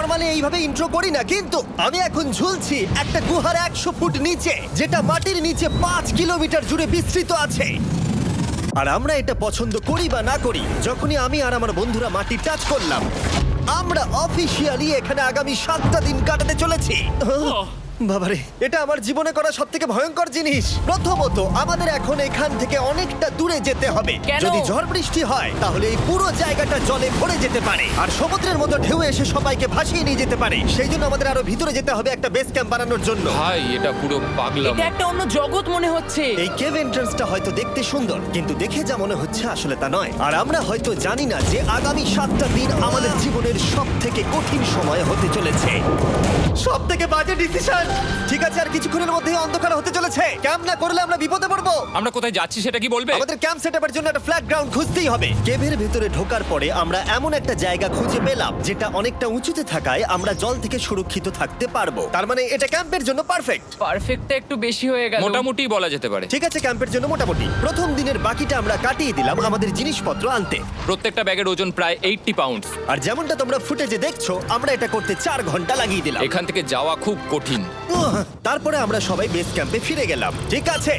Normally এইভাবে intro করি না, কিন্তু আমি এখন ঝুলছি একটা গুহার 100 ফুট নিচে, যেটা মাটির নিচে 5 কিলোমিটার জুড়ে বিস্তৃত আছে। আর আমরা এটা পছন্দ করি বা না করি, যখনই আমি আর আমার বন্ধুরা মাটি টাচ করলাম, আমরা অফিসিয়ালি এখানে আগামী 7টা দিন কাটাতে চলেছি। বাবারে, এটা আমার জীবনে করা সবথেকে ভয়ঙ্কর জিনিস। প্রথমত, আমাদের এখন এখান থেকে অনেকটা দূরে যেতে হবে। কেন? যদি ঝড় বৃষ্টি হয় তাহলে এই পুরো জায়গাটা জলে ভরে যেতে পারে, আর সমুদ্রের মতো ঢেউ এসে সবাইকে ভাসিয়ে নিয়ে যেতে পারে। সেই জন্য আমাদের আরো ভিতরে যেতে হবে একটা বেস ক্যাম্প বানানোর জন্য। ভাই এটা পুরো পাগলাম। এটা একটা অন্য জগৎ মনে হচ্ছে। এই কেভ এন্ট্রান্সটা হয়তো দেখতে সুন্দর, কিন্তু দেখে যা মনে হচ্ছে আসলে তা নয়। আর আমরা হয়তো জানি না যে আগামী 7টা দিন আমাদের জীবনের সব থেকে কঠিন সময় হতে চলেছে। সব থেকে বাজে ডিসিশন। ঠিক আছে, আর কিছুক্ষণের মধ্যেই অন্ধকার হতে চলেছে। ক্যাম্প না করলে আমরা বিপদে পড়বো। আমরা কোথায় যাচ্ছি সেটা কি বলবে? আমাদের ক্যাম্প সেটআপের জন্য একটা ফ্ল্যাট গ্রাউন্ড খুঁজতেই হবে। কেভের ভেতরে ঢোকার পরে আমরা এমন একটা জায়গা খুঁজে পেলাম যেটা অনেকটা উঁচুতে থাকায় আমরা জল থেকে সুরক্ষিত থাকতে পারবো। তার মানে এটা ক্যাম্পের জন্য পারফেক্ট। পারফেক্টটা একটু বেশি হয়ে গেল। মোটামুটি বলা যেতে পারে। ঠিক আছে, ক্যাম্পের জন্য মোটামুটি। প্রথম দিনের বাকিটা আমরা কাটিয়ে দিলাম আমাদের জিনিসপত্র আনতে। প্রত্যেকটা ব্যাগের ওজন প্রায় 80 পাউন্ডস। আর যেমনটা তোমরা ফুটেজে দেখছো, আমরা এটা করতে 4 ঘন্টা লাগিয়ে দিলাম। এখান থেকে যাওয়া খুব কঠিন। তারপরে আমরা সবাই বেস ক্যাম্পে ফিরে গেলাম। ঠিক আছে,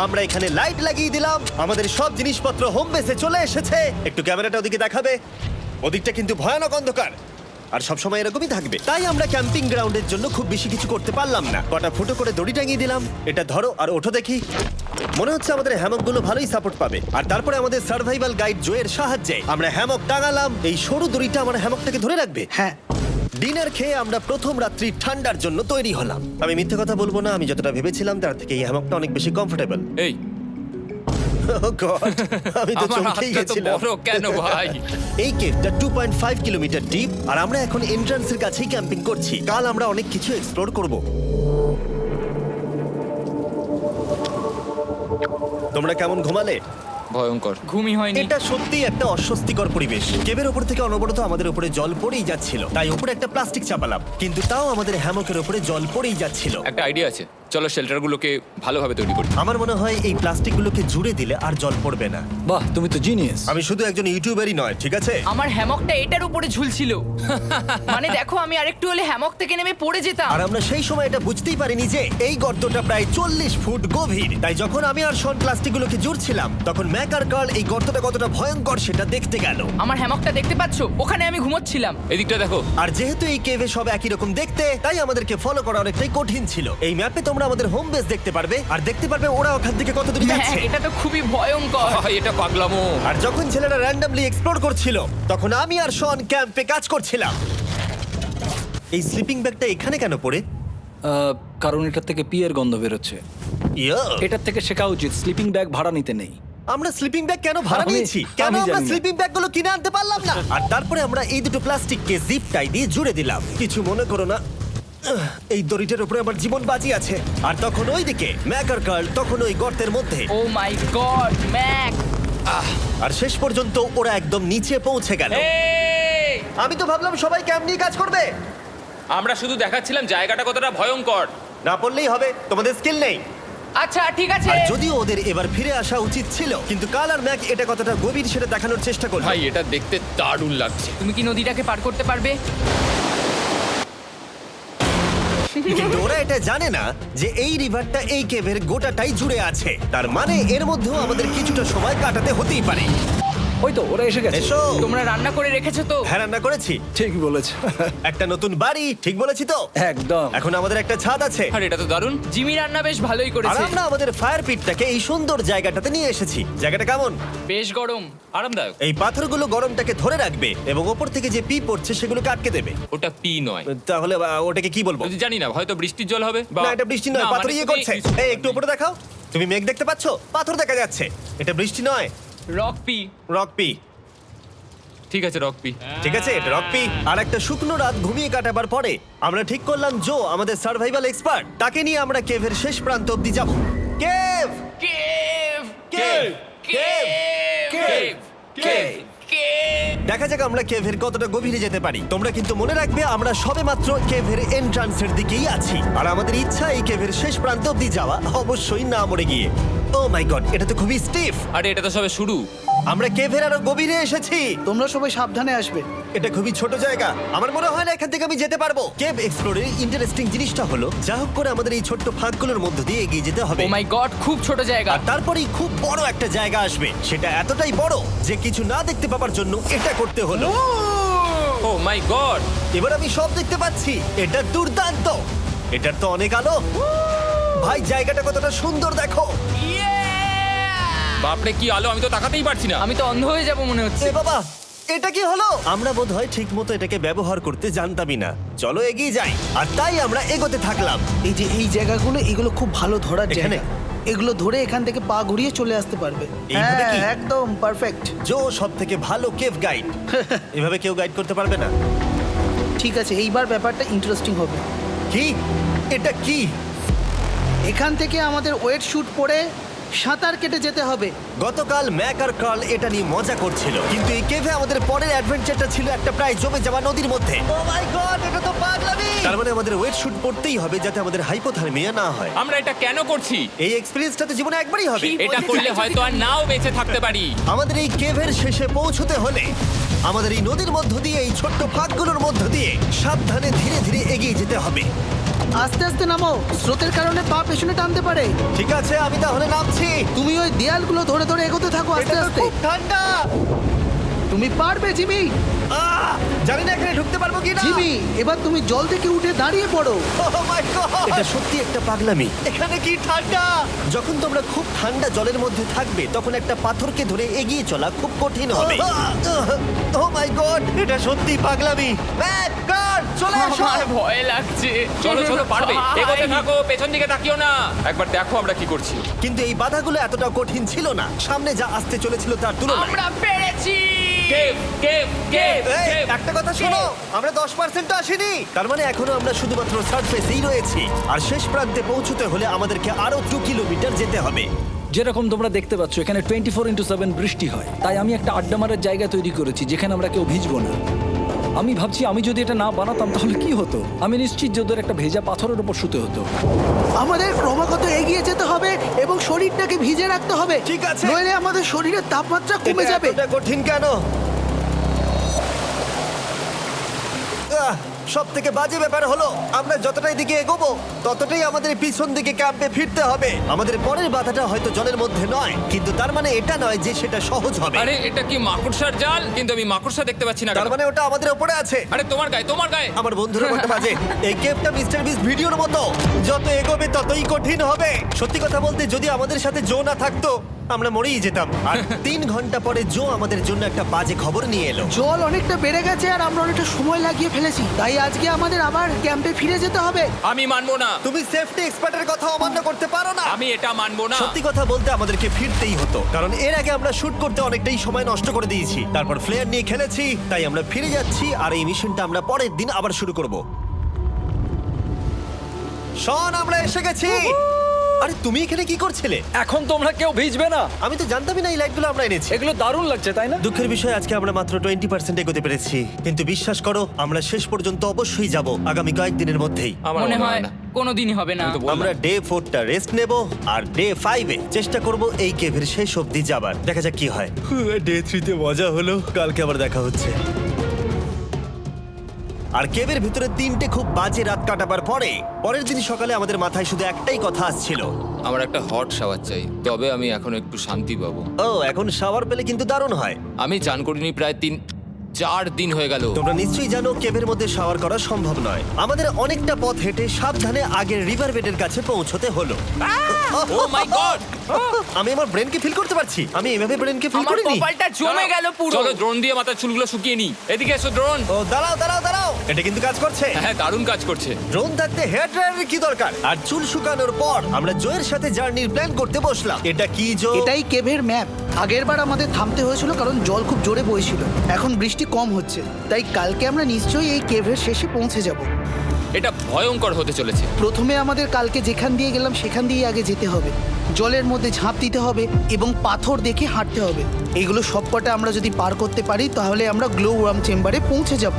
আমরা এখানে লাইট লাগিয়ে দিলাম। আমাদের সব জিনিসপত্র হোম বেসে চলে এসেছে। একটু ক্যামেরাটা ওদিকে দেখাবে? ওদিকটা কিন্তু ভয়ানক অন্ধকার, আর সবসময় এরকমই থাকবে। তাই আমরা ক্যাম্পিং গ্রাউন্ডের জন্য খুব বেশি কিছু করতে পারলাম না। কটা ফুটো করে দড়ি টাঙিয়ে দিলাম। এটা ধরো আর ওঠো দেখি। মনে হচ্ছে আমাদের হ্যামকগুলো ভালোই সাপোর্ট পাবে। আর তারপরে আমাদের সার্ভাইভাল গাইড জোয়ের সাহায্যে আমরা হ্যামক টাঙালাম। এই সরু দড়িটা আমার হ্যামকটাকে ধরে রাখবে। হ্যাঁ, ডিনার খেয়ে আমরা প্রথম রাত্রি ঠান্ডার জন্য তৈরি হলাম। আমি মিথ্যে কথা বলবো না, আমি যতটা ভেবেছিলাম তার থেকে এই হ্যামকটা অনেক বেশি কমফোর্টেবল। এই আমি তো আমার চমকেই হাতটা তো গেছিলাম। বড় কেন ভাই? এই কেভটা 2.5 কিলোমিটার ডিপ, আর আমরা এখন এন্ট্রান্সের কাছেই ক্যাম্পিং করছি। কাল আমরা অনেক কিছু এক্সপ্লোর করব। তোমরা কেমন ঘুমালে? ভয়ঙ্কর। ঘুমই হয়নি। এটা সত্যি একটা অস্বস্তিকর পরিবেশ। কেবের ওপর থেকে অনবরত আমাদের উপরে জল পড়েই যাচ্ছিল, তাই উপরে একটা প্লাস্টিক চাপালাম, কিন্তু তাও আমাদের হ্যামকের উপরে জল পড়েই যাচ্ছিল। একটা আইডিয়া আছে, চলো শেল্টারগুলোকে ভালোভাবে তৈরি করি। আমার মনে হয় এই প্লাস্টিকগুলোকে জুড়ে দিলে আর জল পড়বে না। বাহ, তুমি তো জিনিয়াস। আমি শুধু একজন ইউটিউবারই নয়, ঠিক আছে? আমার হ্যামকটা এটার উপরে ঝুলছিল। মানে দেখো, আমি আরেকটু হলে হ্যামক থেকে নেমে পড়ে যেতাম। আর আমরা সেই সময় এটা বুঝতেই পারিনি যে এই গর্তটা প্রায় 40 ফুট গভীর। তাই যখন আমি আর শন প্লাস্টিকগুলোকে জুড়ছিলাম, তখন ম্যাক আর কার্ল এই গর্তটা কতটা ভয়ঙ্কর সেটা দেখতে গেল। আমার হ্যামকটা দেখতে পাচ্ছো? ওখানে আমি ঘুমোচ্ছিলাম। এদিকটা দেখো। আর যেহেতু এই কেভে সব একই রকম দেখতে, তাই আমাদেরকে ফলো করা অনেকটাই কঠিন ছিল। এই ম্যাপে তোমরা আমাদের হোম বেস দেখতে পারবে, আর দেখতে পারবে ওরা ওখান থেকে কত দূর হ্যাঁ, যাচ্ছে। এটা তো খুবই ভয়ঙ্কর। ভাই এটা পাগলামো। আর যখন ছেলেরা র্যান্ডমলি এক্সপ্লোর করছিল, তখন আমি আর শন ক্যাম্পে কাজ করছিলাম। এই স্লিপিং ব্যাগটা এখানে কেন পড়ে? কারণ এটার থেকে পিয়ের গন্ধ বেরোচ্ছে। ইয়া, এটার থেকে শেখা উচিত স্লিপিং ব্যাগ ভাড়া নিতে নেই। আমরা স্লিপিং ব্যাগ কেন ভাড়া আমি- নিয়েছি? কেন আমি আমরা জানি না। স্লিপিং ব্যাগগুলো কিনে আনতে পারলাম না? আর তারপরে আমরা এই দুটো প্লাস্টিককে জিপ টাই দিয়ে জুড়ে দিলাম। কিছু মনে করো না, এই দড়িটার উপরে আমার জীবন বাজি আছে। আর তখন ওইদিকে ম্যাক আর কার্ল তখন ওই গর্তের মধ্যে। ও মাই গড, ম্যাক! আর শেষ পর্যন্ত ওরা একদম নিচে পৌঁছে গেল। এই! আমি তো ভাবলাম সবাই ক্যাম্প নিয়ে কাজ করবে। আমরা শুধু দেখাচ্ছিলাম জায়গাটা কতটা ভয়ঙ্কর। না পড়লেই হবে, তোমাদের স্কিল নেই। আচ্ছা ঠিক আছে। আর যদিও ওদের এবার ফিরে আসা উচিত ছিল, কিন্তু কাল আর ম্যাক এটা কতটা গভীর সেটা দেখানোর চেষ্টা করলো। ভাই এটা দেখতে দারুণ লাগছে। তুমি কি নদীটাকে পার করতে পারবে? কিন্তু ওরা এটা জানে না যে এই রিভারটা এই কেভের গোটাটাই জুড়ে আছে। তার মানে এর মধ্যেও আমাদের কিছুটা সময় কাটাতে হতেই পারে। ওই তো ওরা এসে গেছে। এসো। তোমরা রান্না করে রেখেছো তো? হ্যাঁ, রান্না করেছি। ঠিক বলেছ। একটা নতুন বাড়ি, ঠিক বলেছি তো? একদম। এখন আমাদের একটা ছাদ আছে। আর এটা তো দারুণ। জিমি রান্না বেশ ভালোই আর করেছে। আমরা আমাদের ফায়ার পিটটাকে এই সুন্দর জায়গাটাতে নিয়ে এসেছি। জায়গাটা কেমন? বেশ গরম। আরামদায়ক। এই পাথরগুলো গরমটাকে ধরে রাখবে এবং ওপর থেকে যে পি পড়ছে সেগুলোকে আটকে দেবে। ওটা পি নয়। তাহলে ওটাকে কি বলবো? যদি জানি না, হয়তো বৃষ্টির জল হবে বা না, এটা বৃষ্টি নয়, না, পাথর মানে ইয়ে তুমি- করছে। এই একটু উপরে দেখাও। তুমি মেঘ দেখতে পাচ্ছো? পাথর দেখা যাচ্ছে। এটা বৃষ্টি নয়, রক পি। Rock P. ঠিক আছে, রক পি। ঠিক আছে, এটা রক পি। আর একটা শুকনো রাত ঘুমিয়ে কাটাবার পরে আমরা ঠিক করলাম জো আমাদের সার্ভাইভাল এক্সপার্ট, তাকে নিয়ে আমরা কেভের শেষ প্রান্ত অব্দি যাব। Cave, cave! Cave, cave, cave! Cave. দেখা যাক আমরা কেভের কতটা গভীরে যেতে পারি। তোমরা কিন্তু মনে রাখবে আমরা সবেমাত্র কেভের এন্ট্রান্সের দিকেই আছি, আর আমাদের ইচ্ছা এই কেভের শেষ প্রান্ত অব্দি যাওয়া, অবশ্যই না মরে গিয়ে। ও মাই গড, এটা তো খুবই স্টিফ। আরে এটা তো সবে শুরু। আমরা কেভের আরো গভীরে এসেছি। তোমরা সবাই সাবধানে আসবে। এটা খুবই ছোট জায়গা, আমার মনে হয় না এখান থেকে আমি যেতে পারবো। কেভ এক্সপ্লোরের ইন্টারেস্টিং জিনিসটা হলো যা হোক করে আমাদের এই ছোট্ট ফাঁকগুলোর মধ্য দিয়ে এগিয়ে যেতে হবে। ও মাই গড, খুব ছোট জায়গা। আর তারপরেই খুব বড় একটা জায়গা আসবে, সেটা এতটাই বড় যে কিছু না দেখতে পাওয়ার জন্য এটা করতে হলো। ও মাই গড! এবার আমি সব দেখতে পাচ্ছি, এটা দুর্দান্ত। এটার তো অনেক আলো। ভাই জায়গাটা কতটা সুন্দর দেখো। বাপরে কি আলো, আমি তো তাকাতেই পারছি না। আমি তো অন্ধ হয়ে যাব মনে হচ্ছে। এ বাবা, এটা কি হলো? আমরা বোধহয় ঠিক মতো এটাকে ব্যবহার করতে জানতামই না। চলো এগিয়ে যাই। আর তাই আমরা এগোতে থাকলাম। এই যে এই জায়গাগুলো, এগুলো খুব ভালো ধরার এখানে? জায়গা। এগুলো ধরে এখান থেকে পা ঘুরিয়ে চলে আসতে পারবে। এইভাবে কি? হ্যাঁ, একদম পারফেক্ট। জো সব থেকে ভালো কেভ গাইড। এভাবে কেউ গাইড করতে পারবে না। ঠিক আছে, এইবার ব্যাপারটা ইন্টারেস্টিং হবে। কি? এটা কি? এখান থেকে আমাদের ওয়েট শুট পরে সাঁতার কেটে যেতে হবে। গতকাল ম্যাক আর কার্ল এটা নিয়ে মজা করছিল, কিন্তু এই কেভে আমাদের পরের অ্যাডভেঞ্চারটা ছিল একটা প্রায় জমে যাওয়া নদীর মধ্যে। ও মাই গড, এটা তো পাগলামি! তার মানে আমাদের ওয়েট শুট পড়তেই হবে যাতে আমাদের হাইপোথার্মিয়া না হয়। আমরা এটা কেন করছি? এই এক্সপেরিয়েন্সটা তো জীবনে একবারই হবে। কি? এটা করলে হয়তো আর নাও বেঁচে থাকতে পারি। আমাদের এই কেভের শেষে পৌঁছতে হলে আমাদের এই নদীর মধ্য দিয়ে, এই ছোট্ট ফাঁকগুলোর মধ্য দিয়ে সাবধানে ধীরে ধীরে এগিয়ে যেতে হবে। আস্তে আস্তে নামো, স্রোতের কারণে পা পেছনে টানতে পারে। ঠিক আছে, আমি তাহলে নামছি। তুমি ওই দেয়ালগুলো ধরে ধরে এগোতে থাকো আস্তে এটা তো আস্তে। খুব ঠান্ডা। তুমি পারবে জিমি। জানি না এখানে ঢুকতে পারবো কিনা। জিমি, এবার তুমি জল থেকে উঠে দাঁড়িয়ে পড়ো। এটা সত্যি একটা পাগলামি। এখানে কি ঠান্ডা! যখন তোমরা খুব ঠান্ডা জলের মধ্যে থাকবে তখন একটা পাথরকে ধরে এগিয়ে চলা খুব কঠিন হবে। ও মাই গড, এটা সত্যি পাগলামি। ম্যাক, গার্ড, চলে এসো। আমার ভয় লাগছে। চলো চলো, পারবে। ভাই। এগোতে থাকো, পেছন দিকে তাকিও না। একবার দেখো আমরা কি করছি। কিন্তু এই বাধাগুলো এতটা কঠিন ছিল না সামনে যা আসতে চলেছিল তার তুলনায়। আমরা পেরেছি। কেভ কেভ কেভ এই, কেভ। একটা কথা শোনো, আমরা 10% আসিনি। তার মানে এখনো আমরা শুধুমাত্র সার্ফেসেই রয়েছি, আর শেষ প্রান্তে পৌঁছতে হলে আমাদেরকে আরো 2 কিলোমিটার যেতে হবে। যেরকম তোমরা দেখতে পাচ্ছ এখানে 24/7 বৃষ্টি হয়, তাই আমি একটা আড্ডা মারার জায়গা তৈরি করেছি যেখানে আমরা কেউ ভিজবো না। আমি ভাবছি আমি যদি এটা না বানাতাম তাহলে কি হতো। আমি নিশ্চিত যে ওদের একটা ভেজা পাথরের উপর শুতে হতো। আমাদের ক্রমাগত এগিয়ে যেতে হবে এবং শরীরটাকে ভিজে রাখতে হবে। ঠিক আছে। নইলে আমাদের শরীরের তাপমাত্রা কমে এটা যাবে। এতটা কঠিন কেন? সব থেকে বাজে ব্যাপার হলো আমরা যতটাই দিকে এগোবো ততটাই আমাদের পিছন দিকে ক্যাম্পে ফিরতে হবে। আমাদের পরের বাধাটা হয়তো জলের মধ্যে নয়, কিন্তু তার মানে এটা নয় যে সেটা সহজ হবে। আরে এটা কি মাকড়সার জাল? কিন্তু আমি মাকড়সা দেখতে পাচ্ছি না কেন? তার মানে ওটা আমাদের উপরে আছে। আরে তোমার গায়ে, তোমার গায়ে। আমার বন্ধুরা বলতে বাজে। এই গেমটা মিস্টার বিস ভিডিওর মতো, যত এগোবে ততই কঠিন হবে। সত্যি কথা বলতে যদি আমাদের সাথে জো না থাকতো আমরা মরেই যেতাম। আর 3 ঘন্টা পরে জো আমাদের জন্য একটা বাজে খবর নিয়ে এলো। জল অনেকটা বেড়ে গেছে আর আমরা অনেকটা সময় লাগিয়ে ফেলেছি, তাই আজকে আমাদের আবার ক্যাম্পে ফিরে যেতে হবে। আমি মানবো না। তুমি সেফটি এক্সপার্টের কথা অমান্য করতে পারো না। আমি এটা মানবো না। সত্যি কথা বলতে আমাদেরকে ফিরতেই হতো, কারণ এর আগে আমরা শুট করতে অনেকটাই সময় নষ্ট করে দিয়েছি। তারপর ফ্লেয়ার নিয়ে খেলেছি, তাই আমরা ফিরে যাচ্ছি আর এই মিশনটা আমরা পরের দিন আবার শুরু করব। শন, আমরা এসে গেছি। আরে তুমি এখানে কি করছিলে? এখন তোমরা কেউ ভিজবে না। আমি তো জানতামই না এই লাইটগুলো আমরা এনেছি। এগুলো দারুণ লাগছে তাই না? দুঃখের বিষয় আজকে আমরা মাত্র 20% এগোতে পেরেছি, কিন্তু বিশ্বাস করো আমরা শেষ পর্যন্ত অবশ্যই যাব আগামী কয়েকদিনের মধ্যেই। আমার মনে হয় না। কোনোদিনই হবে না। আমি তো বললাম। আমরা ডে 4টা রেস্ট নেব আর ডে 5-এ চেষ্টা করব এই কেভের শেষ অবধি যাবার। দেখা যাক কি হয়। ডে 3-তে মজা হলো, কালকে আবার দেখা হচ্ছে। আর কেভের ভিতরে 3টে খুব বাজে রাত কাটাবার পরে পরের দিন সকালে আমাদের মাথায় শুধু একটাই কথা আসছিল। আমার একটা হট শাওয়ার চাই, তবে আমি এখন একটু শান্তি পাবো। ও, এখন শাওয়ার পেলে কিন্তু দারুণ হয়। আমি চান করিনি প্রায় 3-4 দিন হয়ে গেল। তোমরা নিশ্চয়ই জানো কেভের মধ্যে শাওয়ার করা সম্ভব নয়। আমাদের অনেকটা পথ হেঁটে সাবধানে আগের রিভার বেডের কাছে পৌঁছতে হলো। ও মাই গড! আমি আমার ব্রেনকে ফিল করতে পারছি। আমি এভাবে ব্রেনকে ফিল আমার করিনি। কপালটা জমে গেল পুরো। চলো ড্রোন দিয়ে মাথার চুলগুলো শুকিয়ে নি। এদিকে এসো ড্রোন। ও দাঁড়াও দাঁড়াও দাঁড়াও, এটা কিন্তু কাজ করছে। হ্যাঁ, দারুণ কাজ করছে। ড্রোন থাকতে হেয়ার ড্রায়ারের কি দরকার? আর চুল শুকানোর পর আমরা জয়ের সাথে জার্নির প্ল্যান করতে বসলাম। এটা কি জো? এটাই কেভের ম্যাপ। আগেরবার আমাদের থামতে হয়েছিল কারণ জল খুব জোরে বইছিল। এখন বৃষ্টি কম হচ্ছে, তাই কালকে আমরা নিশ্চয়ই এই কেভের শেষে পৌঁছে যাব। এটা ভয়ঙ্কর হতে চলেছে। প্রথমে আমাদের কালকে যেখান দিয়ে গেলাম সেখান দিয়ে আগে যেতে হবে। জলের মধ্যে ঝাঁপ দিতে হবে এবং পাথর দেখে হাঁটতে হবে। এগুলো সবকটা আমরা যদি পার করতে পারি তাহলে আমরা গ্লো ওয়ার্ম চেম্বারে পৌঁছে যাব।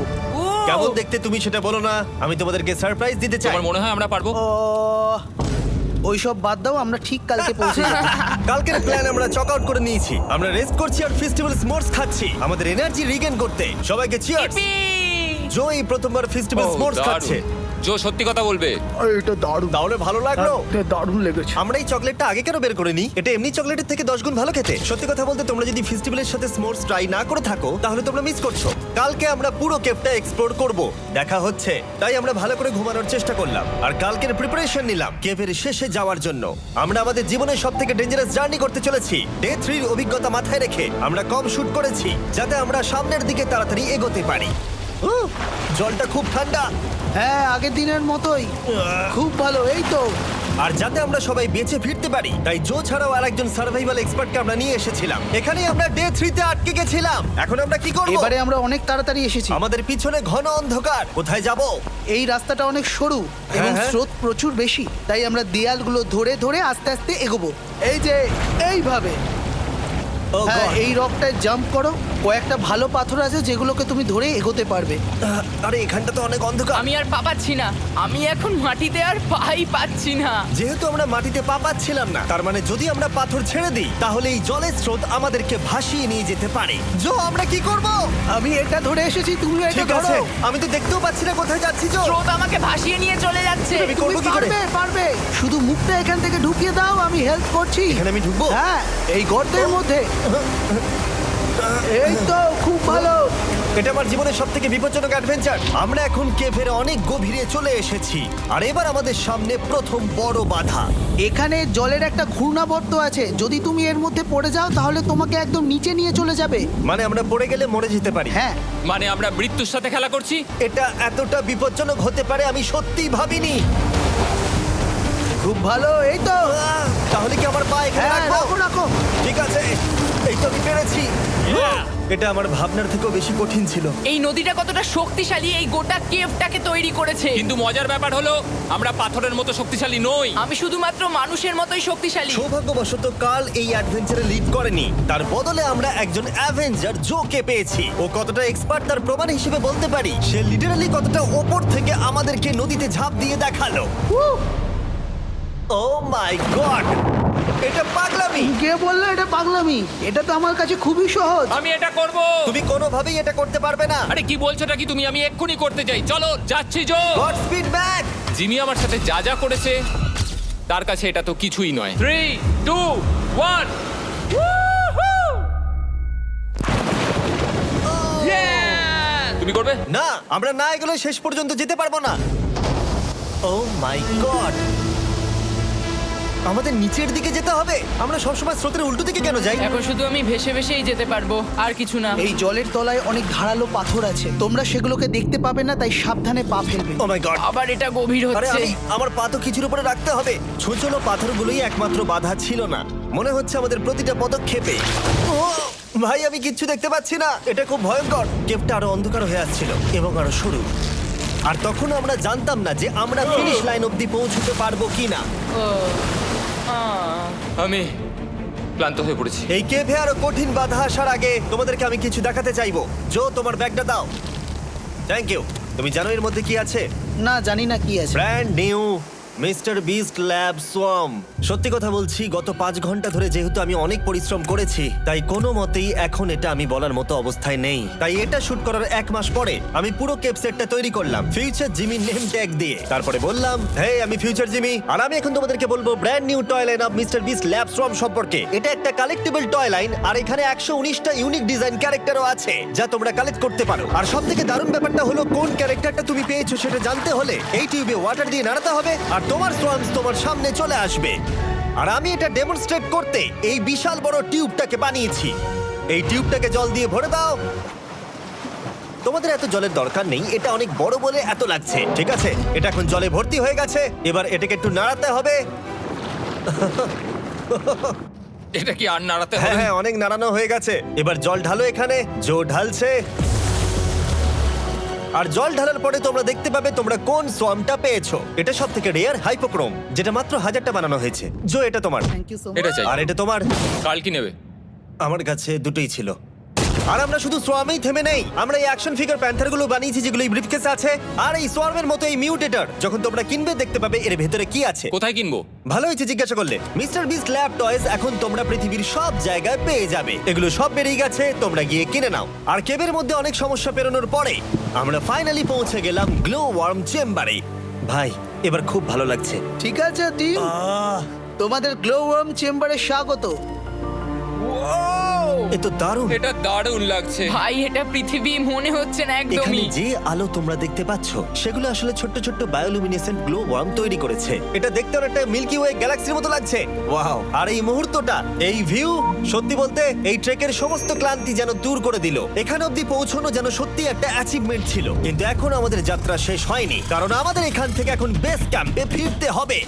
কেমন দেখতে তুমি সেটা বলো না, আমি তোমাদেরকে সারপ্রাইজ দিতে চাই। তোমার মনে হয় আমরা পারবো? ওইসব বাদ দাও, আমরা ঠিক কালকে পৌঁছে যাবো। কালকের প্ল্যান আমরা চক আউট করে নিয়েছি। আমরা রেস্ট করছি আর ফেস্টিভ্যাল স্মোর্স খাচ্ছি আমাদের এনার্জি রিগেন করতে। সবাইকে চিয়ার্স। Yippee! জো এই প্রথমবার ফেস্টিভ্যাল ও, স্মোর্স দারুণ। খাচ্ছে। জো সত্যি কথা বলবে। এটা দারুণ, তাহলে ভালো লাগলো। এটা দারুণ লেগেছে। আমরা এই চকলেটটা আগে কেন বের করিনি? এটা এমনি চকলেটের থেকে 10 গুণ ভালো খেতে। সত্যি কথা বলতে তোমরা যদি ফেস্টিভ্যালের সাথে স্মোর্স ট্রাই না করে থাকো তাহলে তোমরা মিস করছো। কালকে আমরা পুরো কেভটা এক্সপ্লোর করব, দেখা হচ্ছে। তাই আমরা ভালো করে ঘুমানোর চেষ্টা করলাম আর কালকের প্রিপারেশন নিলাম কেভের শেষে যাওয়ার জন্য। আমরা আমাদের জীবনের সবথেকে ডেঞ্জারাস জার্নি করতে চলেছি। ডে 3 এর অভিজ্ঞতা মাথায় রেখে আমরা কম শুট করেছি যাতে আমরা সামনের দিকে তাড়াতাড়ি এগোতে পারি। জলটা খুব ঠান্ডা হ্যাঁ, আগের দিনের মতোই, খুব ভালো। এই তো আর যাতে আমরা সবাই বেঁচে ফিরতে পারি তাই জো ছাড়াও আরেকজন সার্ভাইভাল এক্সপার্টকে আমরা নিয়ে এসেছিলাম। এখানেই আমরা ডে 3 তে আটকে গেছিলাম। এখন আমরা কি করব? এবারে আমরা অনেক তাড়াতাড়ি এসেছি। আমাদের পিছনে ঘন অন্ধকার, কোথায় যাব? এই রাস্তাটা অনেক সরু এবং হ্যাঁ। স্রোত প্রচুর বেশি, তাই আমরা দেয়ালগুলো ধরে ধরে আস্তে আস্তে এগোবো। এই যে এইভাবে। Oh হ্যাঁ, God! এই রকটায় জাম্প করো। কয়েকটা ভালো পাথর আছে যেগুলোকে তুমি ধরে এগোতে পারবে। আরে এখানটা তো অনেক অন্ধকার। আমি আর পা পাচ্ছি না, আমি এখন মাটিতে আর পাই পাচ্ছি না। যেহেতু আমরা মাটিতে পা পাচ্ছিলাম না, তার মানে যদি আমরা পাথর ছেড়ে দিই তাহলে এই জলের স্রোত আমাদেরকে ভাসিয়ে নিয়ে যেতে পারে। জো, আমরা কি করব? আমি এটা ধরে এসেছি, তুমি এটা ঠিক ধরো। আছে, আমি তো দেখতেও পাচ্ছি না কোথায় যাচ্ছি। জো, স্রোত আমাকে ভাসিয়ে নিয়ে চলে যাচ্ছে। আমি তুমি করবো কি করে? পারবে, পারবে। শুধু মুখটা এখান থেকে ঢুকিয়ে দাও, আমি হেল্প করছি। এখানে আমি ঢুকবো? হ্যাঁ, এই গর্তের মধ্যে। এই তো, খুব ভালো। এটা আমার জীবনের সবথেকে বিপজ্জনক অ্যাডভেঞ্চার। আমরা এখন কেভের অনেক গভীরে চলে এসেছি আর এবার আমাদের সামনে প্রথম বড় বাধা। এখানে জলের একটা ঘূর্ণাবর্ত আছে, যদি তুমি এর মধ্যে পড়ে যাও তাহলে তোমাকে একদম নিচে নিয়ে চলে যাবে। মানে আমরা পড়ে গেলে মরে যেতে পারি। হ্যাঁ, মানে আমরা মৃত্যুর সাথে খেলা করছি। এটা এতটা বিপজ্জনক হতে পারে আমি সত্যিই ভাবিনি। খুব ভালো। এই তো, তাহলে কি আমার পা এখানে হ্যাঁ, রাখবো? রাখো রাখো। ঠিক আছে, এই তো আমি পেরেছি। এটা আমার ভাবনার থেকেও বেশি কঠিন ছিল। এই নদীটা কতটা শক্তিশালী এই গোটা কেভটাকে তৈরি করেছে। কিন্তু মজার ব্যাপার হলো আমরা পাথরের মতো শক্তিশালী নই। আমি শুধুমাত্র মানুষের মতোই শক্তিশালী। সৌভাগ্যবশত কাল এই অ্যাডভেঞ্চারে লিড করেনি, তার বদলে আমরা একজন অ্যাভেঞ্জার জোকে পেয়েছি। ও কতটা এক্সপার্ট তার প্রমাণ হিসেবে বলতে পারি। সে লিটারালি কতটা ওপর থেকে আমাদেরকে নদীতে ঝাঁপ দিয়ে দেখালো। ও মাই গড, এটা পাগলামি। কে বললো এটা পাগলামি? এটা তো আমার কাছে খুবই সহজ। আমি এটা করব। তুমি কোনোভাবেই এটা করতে পারবে না। আরে কি বলছোটা কি তুমি? আমি এক্ষুনি করতে চাই। চলো যাচ্ছি Joe. God speed back. Jimmy আমার সাথে যা যা করেছে তার কাছে এটা তো কিছুই নয়। 3, 2, 1। তুমি করবে? না, আমরা না এগুলো শেষ পর্যন্ত যেতে পারবো না। ও মাই গড, আমাদের নিচের দিকে যেতে হবে। আমরা সবসময় স্রোতের উল্টো দিকে কেন যাই? এখন শুধু আমি ভেসে ভেসেই যেতে পারবো, আর কিছু না। এই জলের তলায় অনেক ধারালো পাথর আছে, তোমরা সেগুলোকে দেখতে পাবে না, তাই সাবধানে পা ফেলবে। ও মাই গড, আবার এটা গভীর আরে হচ্ছে। আমার পা তো কিছুর উপরে রাখতে হবে। ছোট পাথরগুলোই একমাত্র বাধা ছিল না, মনে হচ্ছে আমাদের প্রতিটা পদক্ষেপে। ও ভাই, আমি কিচ্ছু দেখতে পাচ্ছি না। এটা খুব ভয়ঙ্কর। কেভটা আরো অন্ধকার হয়ে আসছিল এবং আরো সরু। আর তখন আমরা জানতাম না যে আমরা ফিনিশ লাইন অবধি পৌঁছতে পারবো কিনা। ও, আহ। আমি ক্লান্ত হয়ে পড়েছি। এই কেভে আরো কঠিন বাধা আসার আগে তোমাদেরকে আমি কিছু দেখাতে চাইবো। জো, তোমার ব্যাগটা দাও। Thank you. তুমি জানো এর মধ্যে কি আছে? না, জানি না কি আছে। Brand new mister beast lab swamp. সত্যি কথা বলছি, গত 5 ঘন্টা ধরে যেহেতু আমি অনেক পরিশ্রম করেছি, তাই কোনো মতেই এখন এটা আমি বলার মতো অবস্থায় নেই। তাই এটা শুট করার 1 মাস পরে আমি পুরো কেপ সেটটা তৈরি করলাম ফিউচার জিমি নেম ট্যাগ দিয়ে। তারপরে বললাম, হে, আমি ফিউচার জিমি, আর আমি এখন তোমাদেরকে বলবো brand new toy line of mister beast lab swamp সম্পর্কে। এটা একটা কালেক্টেবল টয় লাইন, আর এখানে 119টা ইউনিক ডিজাইন ক্যারেক্টারও আছে যা তোমরা কালেক্ট করতে পারো। আর সবথেকে দারুণ ব্যাপারটা হলো, কোন ক্যারেক্টারটা তুমি পেয়েছো সেটা জানতে হলে এই টিউবে ওয়াটার দিয়ে নাড়াতে হবে আর তোমার সোয়ামস তোমার সামনে চলে আসবে। আর আমি এটা ডেমনস্ট্রেট করতে এই বিশাল বড় টিউবটাকে বানিয়েছি। এই টিউবটাকে জল দিয়ে ভরে দাও। তোমাদের এত জলের দরকার নেই, এটা অনেক বড় বলে এত লাগছে। ঠিক আছে, এটা এখন জলে ভর্তি হয়ে গেছে। এবার এটাকে একটু নাড়াতে হবে। এটা কি আর নাড়াতে হ্যাঁ হবে? হ্যাঁ, অনেক নাড়ানো হয়ে গেছে। এবার জল ঢালো এখানে। জো ঢালছে। আর জল ঢালার পরে তোমরা দেখতে পাবে তোমরা কোন সোয়ামটা পেয়েছো। এটা সব থেকে রেয়ার হাইপোক্রোম, যেটা মাত্র 1000টা বানানো হয়েছে। জো, এটা তোমার। Thank you so much. এটা চাই। আর এটা তোমার। কাল কি নেবে? আমার কাছে দুটোই ছিল। আর আমরা শুধু সোয়ামেই থেমে নেই, আমরা এই অ্যাকশন ফিগার প্যান্থারগুলো বানিয়েছি যেগুলো এই ব্রিফকেসে আছে। আর এই সোয়ার্মের মতো এই মিউটেটর যখন তোমরা কিনবে দেখতে পাবে এর ভেতরে কি আছে। কোথায় কিনবো? ভালো হয়েছে জিজ্ঞাসা করলে। মিস্টার বিস্ট ল্যাব টয়েস এখন তোমরা পৃথিবীর সব জায়গায় পেয়ে যাবে। এগুলো সব বেরিয়ে গেছে, তোমরা গিয়ে কিনে নাও। আর কেবের মধ্যে অনেক সমস্যা পেরোনোর পরে আমরা ফাইনালি পৌঁছে গেলাম গ্লো ওয়ার্ম চেম্বারে। ভাই এবার খুব ভালো লাগছে। ঠিক আছে টিম, তোমাদের গ্লো ওয়ার্ম চেম্বারে স্বাগত। এ তো দারুণ। এটা দারুণ লাগছে। ভাই এটা পৃথিবী মনে হচ্ছে না এখানে একদমই। যে আলো তোমরা দেখতে পাচ্ছ সেগুলো আসলে ছোট্ট ছোট্ট বায়োলুমিনেসেন্ট গ্লো ওয়ার্ম তৈরি করেছে। এটা দেখতে অনেকটা মিল্কি ওয়ে গ্যালাক্সির মতো লাগছে। ওয়াও! আর এই মুহূর্তটা, এই ভিউ, সত্যি বলতে এই ট্রেকের সমস্ত ক্লান্তি যেন দূর করে দিল। এখানে অবধি পৌঁছানো যেন সত্যি একটা অ্যাচিভমেন্ট ছিল। কিন্তু এখন আমাদের যাত্রা শেষ হয়নি, কারণ আমাদের এখান থেকে এখন বেস ক্যাম্পে ফিরতে হবে।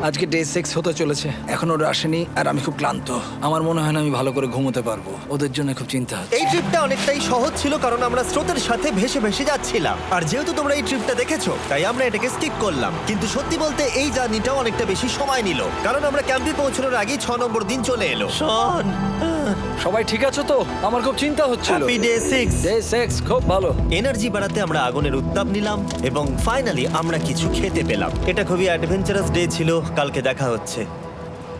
আজকে ডে 6 হতে চলেছে, এখনো ওরা আসেনি আর আমি খুব ক্লান্ত। আমার মনে হয় না আমি ভালো করে ঘুমোতে পারবো, ওদের জন্য খুব চিন্তা হচ্ছে। এই ট্রিপটা অনেকটাই সহজ ছিল কারণ আমরা স্রোতের সাথে ভেসে ভেসে যাচ্ছিলাম। আর যেহেতু তোমরা এই ট্রিপটা দেখেছো তাই আমরা এটাকে স্কিপ করলাম। কিন্তু সত্যি বলতে এই জার্নিটাও অনেকটা বেশি সময় নিল, কারণ আমরা ক্যাম্পে পৌঁছানোর আগেই 6 নম্বর দিন চলে এলো। শন, সবাই ঠিক আছে তো? আমার খুব চিন্তা হচ্ছিল। Happy day 6। ডে 6 খুব ভালো। এনার্জি বাড়াতে আমরা আগুনের উত্তাপ নিলাম এবং ফাইনালি আমরা কিছু খেতে পেলাম। এটা খুবই অ্যাডভেঞ্চারাস ডে ছিল। কালকে দেখা হচ্ছে,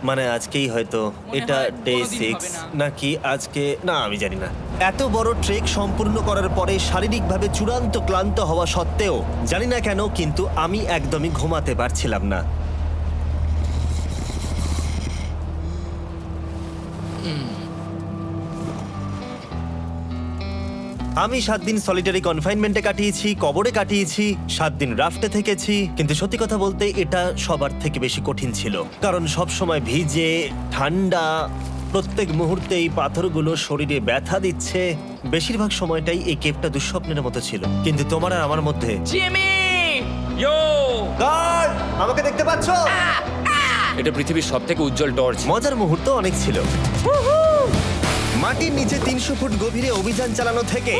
মানে আজকেই হয়তো। এটা হয় ডে কোনোদিন 6 হবে না। নাকি আজকে, না আমি জানি না। এত বড় ট্রেক সম্পূর্ণ করার পরে শারীরিকভাবে চূড়ান্ত ক্লান্ত হওয়া সত্ত্বেও জানি না কেন কিন্তু আমি একদমই ঘুমাতে পারছিলাম না। আমি 7 দিন সলিটারি কনফাইনমেন্টে কাটিয়েছি, কবরে কাটিয়েছি, 7 দিন রাফটে থেকেছি। কিন্তু সত্যি কথা বলতে এটা সবার থেকে বেশি কঠিন ছিল, কারণ সব সময় ভিজে, ঠান্ডা, প্রত্যেক মুহূর্তে এই পাথরগুলো শরীরে ব্যথা দিচ্ছে। বেশিরভাগ সময়টাই এই কেভটা দুঃস্বপ্নের মতো ছিল। কিন্তু তোমার আর আমার মধ্যে জিমি! ইয়ো! গার্ড, আমাকে দেখতে পাচ্ছো? এটা পৃথিবীর সবথেকে উজ্জ্বল টর্চ। মজার মুহূর্ত অনেক ছিল। মাটির নিচে 300 ফুট গভীরে অভিযান চালানো থেকে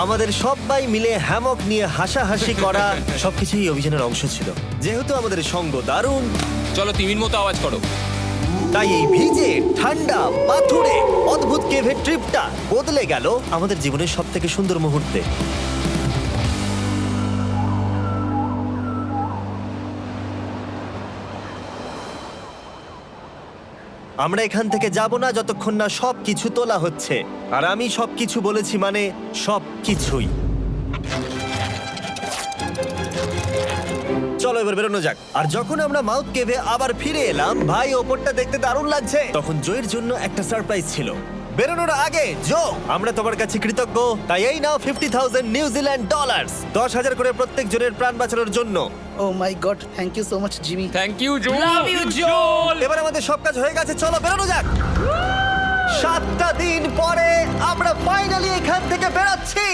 আমাদের সবাই মিলে হ্যামক নিয়ে হাসাহাসি করা সবকিছুই অভিযানের অংশ ছিল। যেহেতু আমাদের সঙ্গ দারুণ, চলো তিমির মতো আওয়াজ করো। তাই এই ভিজে, ঠান্ডা, পাথুরে অদ্ভুত কেভের ট্রিপটা বদলে গেল আমাদের জীবনের সব থেকে সুন্দর মুহূর্তে। আমরা এখান থেকে যাব না যতক্ষণ না সবকিছু তোলা হচ্ছে। আর আমি সবকিছু বলেছি মানে সবকিছুই। চলো এবার বেরোনো যাক। আর যখন আমরা মাউথ কেভে আবার ফিরে এলাম, ভাই ওপরটা দেখতে দারুণ লাগছে। তখন জয়ের জন্য একটা সারপ্রাইজ ছিল। বেরোনোর আগে জো, আমরা তোমার কাছে কৃতজ্ঞ। তাই এই নাও $50,000 নিউজিল্যান্ড ডলার্স, 10,000 করে প্রত্যেক জনের প্রাণ বাঁচানোর জন্য। Oh my God, thank you so much Jimmy. Thank you Joe. Love you, Joel! এবার আমাদের সব কাজ হয়ে গেছে, চলো বেরোনো যাক। 7টা দিন পরে আমরা ফাইনালি এখান থেকে বেরোচ্ছি।